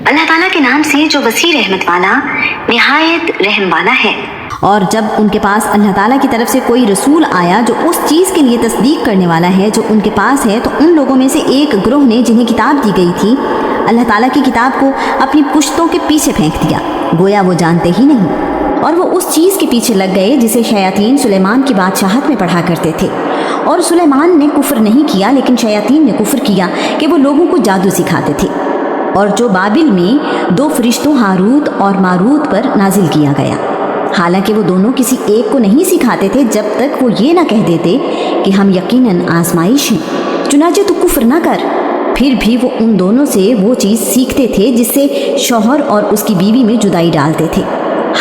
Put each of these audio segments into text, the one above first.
اللہ تعالیٰ کے نام سے جو وسیع رحمت والا نہایت رحم والا ہے۔ اور جب ان کے پاس اللہ تعالیٰ کی طرف سے کوئی رسول آیا جو اس چیز کے لیے تصدیق کرنے والا ہے جو ان کے پاس ہے، تو ان لوگوں میں سے ایک گروہ نے جنہیں کتاب دی گئی تھی اللہ تعالیٰ کی کتاب کو اپنی پشتوں کے پیچھے پھینک دیا، گویا وہ جانتے ہی نہیں، اور وہ اس چیز کے پیچھے لگ گئے جسے شیاطین سلیمان کی بادشاہت میں پڑھا کرتے تھے۔ اور سلیمان نے کفر نہیں کیا، لیکن شیاطین نے کفر کیا کہ وہ لوگوں کو جادو سکھاتے تھے، اور جو بابل میں 2 فرشتوں ہاروت اور ماروت پر نازل کیا گیا، حالانکہ وہ دونوں کسی ایک کو نہیں سکھاتے تھے جب تک وہ یہ نہ کہہ دیتے کہ ہم یقیناً آزمائش ہیں، چنانچہ تو کفر نہ کر۔ پھر بھی وہ ان دونوں سے وہ چیز سیکھتے تھے جس سے شوہر اور اس کی بیوی میں جدائی ڈالتے تھے،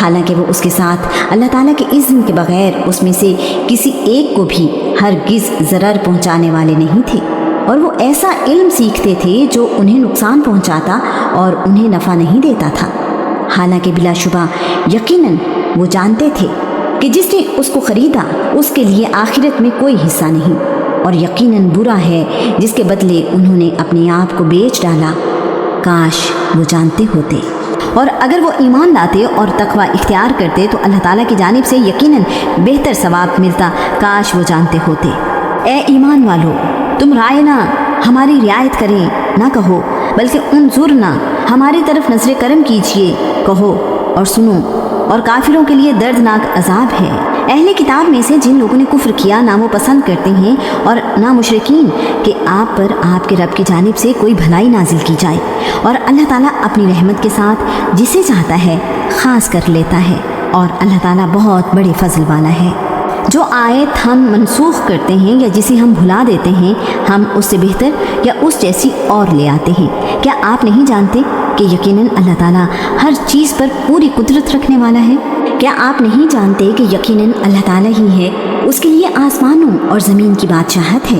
حالانکہ وہ اس کے ساتھ اللہ تعالیٰ کے اذن کے بغیر اس میں سے کسی ایک کو بھی ہرگز ضرر پہنچانے والے نہیں تھے، اور وہ ایسا علم سیکھتے تھے جو انہیں نقصان پہنچاتا اور انہیں نفع نہیں دیتا تھا، حالانکہ بلا شبہ یقیناً وہ جانتے تھے کہ جس نے اس کو خریدا اس کے لیے آخرت میں کوئی حصہ نہیں، اور یقیناً برا ہے جس کے بدلے انہوں نے اپنے آپ کو بیچ ڈالا، کاش وہ جانتے ہوتے۔ اور اگر وہ ایمان لاتے اور تقوی اختیار کرتے تو اللہ تعالیٰ کی جانب سے یقیناً بہتر ثواب ملتا، کاش وہ جانتے ہوتے۔ اے ایمان والو، تم رائنا ہماری رعایت کریں نہ کہو، بلکہ انظرنا ہماری طرف نظر کرم کیجئے کہو، اور سنو، اور کافروں کے لیے دردناک عذاب ہے۔ اہل کتاب میں سے جن لوگوں نے کفر کیا نہ وہ پسند کرتے ہیں اور نہ مشرکین کہ آپ پر آپ کے رب کی جانب سے کوئی بھلائی نازل کی جائے، اور اللہ تعالیٰ اپنی رحمت کے ساتھ جسے چاہتا ہے خاص کر لیتا ہے، اور اللہ تعالیٰ بہت بڑے فضل والا ہے۔ جو آیت ہم منسوخ کرتے ہیں یا جسے ہم بھلا دیتے ہیں، ہم اس سے بہتر یا اس جیسی اور لے آتے ہیں۔ کیا آپ نہیں جانتے کہ یقیناً اللہ تعالیٰ ہر چیز پر پوری قدرت رکھنے والا ہے؟ کیا آپ نہیں جانتے کہ یقیناً اللہ تعالیٰ ہی ہے، اس کے لیے آسمانوں اور زمین کی بادشاہت ہے،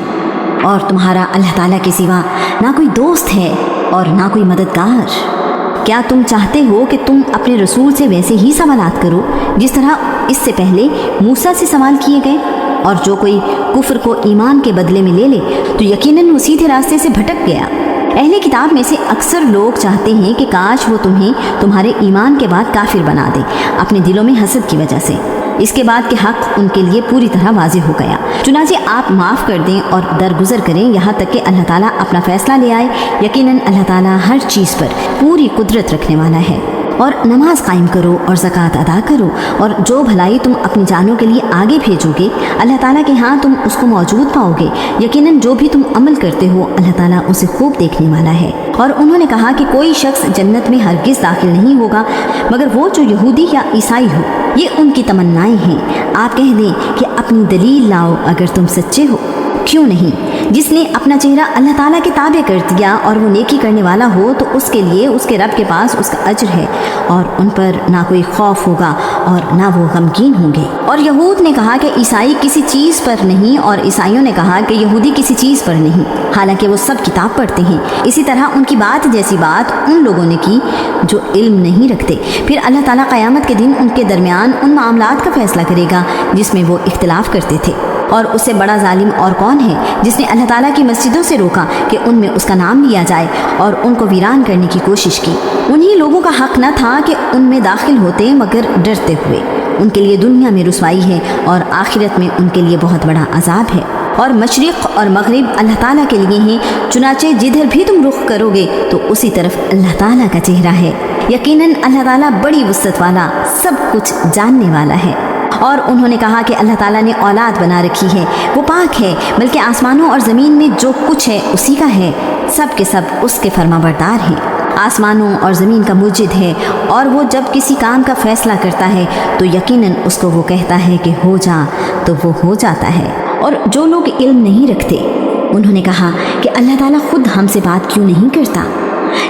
اور تمہارا اللہ تعالیٰ کے سوا نہ کوئی دوست ہے اور نہ کوئی مددگار؟ کیا تم چاہتے ہو کہ تم اپنے رسول سے ویسے ہی سوالات کرو جس طرح اس سے پہلے موسیٰ سے سوال کیے گئے؟ اور جو کوئی کفر کو ایمان کے بدلے میں لے لے تو یقیناً وہ سیدھے راستے سے بھٹک گیا۔ اہل کتاب میں سے اکثر لوگ چاہتے ہیں کہ کاش وہ تمہیں تمہارے ایمان کے بعد کافر بنا دے، اپنے دلوں میں حسد کی وجہ سے۔ اس کے بعد کہ حق ان کے لیے پوری طرح واضح ہو گیا، چنانچہ آپ معاف کر دیں اور درگزر کریں یہاں تک کہ اللہ تعالیٰ اپنا فیصلہ لے آئے۔ یقیناً اللہ تعالیٰ ہر چیز پر پوری قدرت رکھنے والا ہے۔ اور نماز قائم کرو اور زکوٰۃ ادا کرو، اور جو بھلائی تم اپنی جانوں کے لیے آگے بھیجو گے اللہ تعالیٰ کے ہاں تم اس کو موجود پاؤ گے۔ یقیناً جو بھی تم عمل کرتے ہو اللہ تعالیٰ اسے خوب دیکھنے والا ہے۔ اور انہوں نے کہا کہ کوئی شخص جنت میں ہرگز داخل نہیں ہوگا مگر وہ جو یہودی یا عیسائی ہو، یہ ان کی تمنائیں ہیں۔ آپ کہہ دیں کہ اپنی دلیل لاؤ اگر تم سچے ہو۔ کیوں نہیں؟ جس نے اپنا چہرہ اللہ تعالیٰ کے تابع کر دیا اور وہ نیکی کرنے والا ہو تو اس کے لیے اس کے رب کے پاس اس کا اجر ہے، اور ان پر نہ کوئی خوف ہوگا اور نہ وہ غمگین ہوں گے۔ اور یہود نے کہا کہ عیسائی کسی چیز پر نہیں، اور عیسائیوں نے کہا کہ یہودی کسی چیز پر نہیں، حالانکہ وہ سب کتاب پڑھتے ہیں۔ اسی طرح ان کی بات جیسی بات ان لوگوں نے کی جو علم نہیں رکھتے۔ پھر اللہ تعالیٰ قیامت کے دن ان کے درمیان ان معاملات کا فیصلہ کرے گا جس میں وہ اختلاف کرتے تھے۔ اور اس سے بڑا ظالم اور کون ہے جس نے اللہ تعالیٰ کی مسجدوں سے روکا کہ ان میں اس کا نام لیا جائے اور ان کو ویران کرنے کی کوشش کی؟ انہی لوگوں کا حق نہ تھا کہ ان میں داخل ہوتے مگر ڈرتے ہوئے۔ ان کے لیے دنیا میں رسوائی ہے اور آخرت میں ان کے لیے بہت بڑا عذاب ہے۔ اور مشرق اور مغرب اللہ تعالیٰ کے لیے ہیں، چنانچہ جدھر بھی تم رخ کرو گے تو اسی طرف اللہ تعالیٰ کا چہرہ ہے۔ یقیناً اللہ تعالیٰ بڑی وسعت والا، سب کچھ جاننے والا ہے۔ اور انہوں نے کہا کہ اللہ تعالیٰ نے اولاد بنا رکھی ہے، وہ پاک ہے، بلکہ آسمانوں اور زمین میں جو کچھ ہے اسی کا ہے، سب کے سب اس کے فرما بردار ہیں۔ آسمانوں اور زمین کا موجد ہے، اور وہ جب کسی کام کا فیصلہ کرتا ہے تو یقیناً اس کو وہ کہتا ہے کہ ہو جا تو وہ ہو جاتا ہے۔ اور جو لوگ علم نہیں رکھتے انہوں نے کہا کہ اللہ تعالیٰ خود ہم سے بات کیوں نہیں کرتا،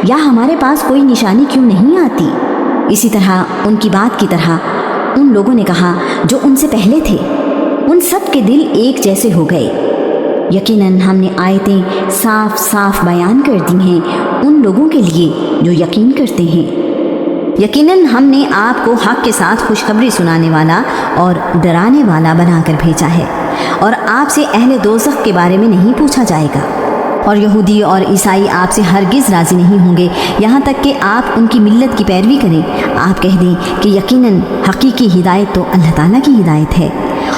یا ہمارے پاس کوئی نشانی کیوں نہیں آتی؟ اسی طرح ان کی بات کی طرح ان لوگوں نے کہا جو ان سے پہلے تھے، ان سب کے دل ایک جیسے ہو گئے۔ یقیناً ہم نے آیتیں صاف صاف بیان کر دی ہیں ان لوگوں کے لیے جو یقین کرتے ہیں۔ یقیناً ہم نے آپ کو حق کے ساتھ خوشخبری سنانے والا اور ڈرانے والا بنا کر بھیجا ہے، اور آپ سے اہل دوزخ کے بارے میں نہیں پوچھا جائے گا۔ اور یہودی اور عیسائی آپ سے ہرگز راضی نہیں ہوں گے یہاں تک کہ آپ ان کی ملت کی پیروی کریں۔ آپ کہہ دیں کہ یقیناً حقیقی ہدایت تو اللہ تعالیٰ کی ہدایت ہے،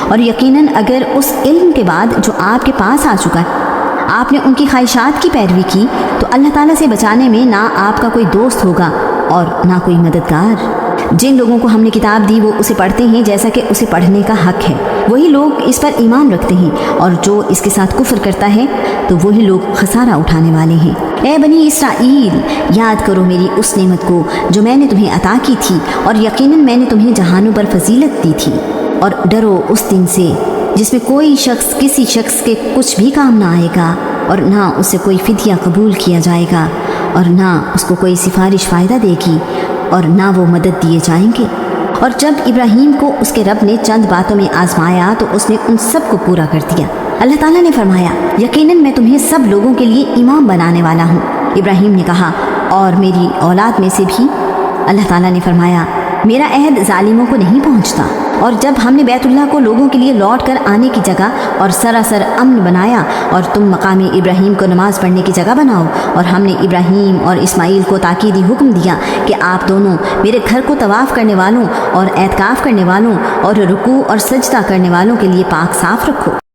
اور یقیناً اگر اس علم کے بعد جو آپ کے پاس آ چکا ہے آپ نے ان کی خواہشات کی پیروی کی تو اللہ تعالیٰ سے بچانے میں نہ آپ کا کوئی دوست ہوگا اور نہ کوئی مددگار۔ جن لوگوں کو ہم نے کتاب دی وہ اسے پڑھتے ہیں جیسا کہ اسے پڑھنے کا حق ہے، وہی لوگ اس پر ایمان رکھتے ہیں، اور جو اس کے ساتھ کفر کرتا ہے تو وہی لوگ خسارہ اٹھانے والے ہیں۔ اے بنی اسرائیل، یاد کرو میری اس نعمت کو جو میں نے تمہیں عطا کی تھی، اور یقیناً میں نے تمہیں جہانوں پر فضیلت دی تھی، اور ڈرو اس دن سے جس میں کوئی شخص کسی شخص کے کچھ بھی کام نہ آئے گا، اور نہ اسے کوئی فدیہ قبول کیا جائے گا، اور نہ اس کو کوئی سفارش فائدہ دے گی، اور نہ وہ مدد دیے جائیں گے۔ اور جب ابراہیم کو اس کے رب نے چند باتوں میں آزمایا تو اس نے ان سب کو پورا کر دیا۔ اللہ تعالیٰ نے فرمایا یقیناً میں تمہیں سب لوگوں کے لیے امام بنانے والا ہوں۔ ابراہیم نے کہا اور میری اولاد میں سے بھی؟ اللہ تعالیٰ نے فرمایا میرا عہد ظالموں کو نہیں پہنچتا۔ اور جب ہم نے بیت اللہ کو لوگوں کے لیے لوٹ کر آنے کی جگہ اور سراسر امن بنایا، اور تم مقام ابراہیم کو نماز پڑھنے کی جگہ بناؤ، اور ہم نے ابراہیم اور اسماعیل کو تاکیدی حکم دیا کہ آپ دونوں میرے گھر کو طواف کرنے والوں اور اعتکاف کرنے والوں اور رکوع اور سجدہ کرنے والوں کے لیے پاک صاف رکھو۔